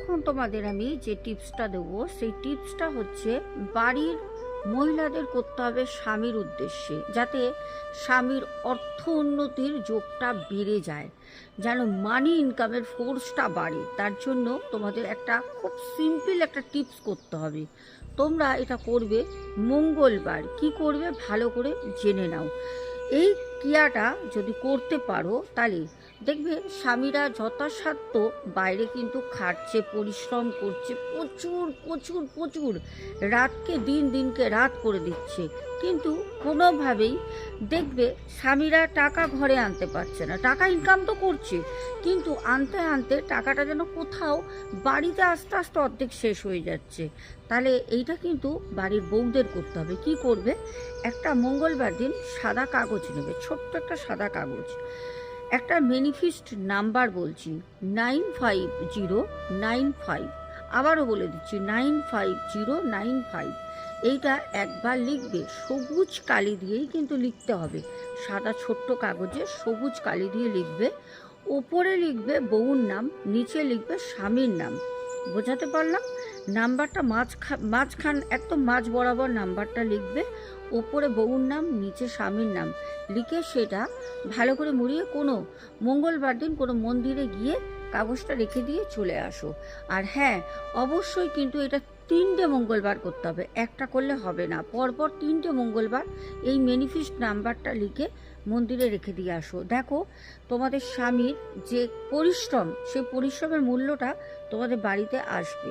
এখন তোমাদের আমি যে টিপসটা দেবো সেই টিপসটা হচ্ছে বাড়ির মহিলাদের করতে হবে স্বামীর উদ্দেশ্যে, যাতে স্বামীর অর্থ উন্নতির যোগটা বেড়ে যায়, যেন মানি ইনকামের ফোর্সটা বাড়ে। তার জন্য তোমাদের একটা খুব সিম্পল একটা টিপস করতে হবে। তোমরা এটা করবে মঙ্গলবার। কি করবে ভালো করে জেনে নাও। এই ক্রিয়াটা যদি করতে পারো তাহলে দেখবে স্বামীরা যথাসাধ্য বাইরে কিন্তু খাটছে, পরিশ্রম করছে, প্রচুর প্রচুর প্রচুর, রাতকে দিন, দিনকে রাত করে দিচ্ছে, কিন্তু কোনোভাবেই দেখবে স্বামীরা টাকা ঘরে আনতে পারছে না। টাকা ইনকাম তো করছে, কিন্তু আনতে আনতে টাকাটা যেন কোথাও বাড়িতে আস্তে আস্তে অর্ধেক শেষ হয়ে যাচ্ছে। তাহলে এইটা কিন্তু বাড়ির বউদের করতে হবে। কি করবে, একটা মঙ্গলবার দিন সাদা কাগজ নেবে, ছোট্ট একটা সাদা কাগজ, একটা ম্যানিফেস্ট নাম্বার বলছি 95095, আবারও বলে দিচ্ছি 95095। এইটা একবার লিখবে, সবুজ কালি দিয়েই কিন্তু লিখতে হবে, সাদা ছোট্ট কাগজে সবুজ কালি দিয়ে লিখবে। ওপরে লিখবে বউর নাম, নিচে লিখবে স্বামীর নাম। বোঝাতে পারলাম? নাম্বারটা মাঝখান একদম মাঝ বরাবর নাম্বারটা লিখবে, ওপরে বউর নাম, নিচে স্বামীর নাম লিখে সেটা ভালো করে মুড়িয়ে কোনো মঙ্গলবার দিন কোনো মন্দিরে গিয়ে কাগজটা রেখে দিয়ে চলে আসো। আর হ্যাঁ, অবশ্যই কিন্তু এটা 3টে মঙ্গলবার করতে হবে, একটা করলে হবে না, পরপর 3টে মঙ্গলবার এই ম্যানিফেস্ট নাম্বারটা লিখে মন্দিরে রেখে দিয়ে আসো। দেখো তোমাদের স্বামীর যে পরিশ্রম, সেই পরিশ্রমের মূল্যটা তোমাদের বাড়িতে আসবে।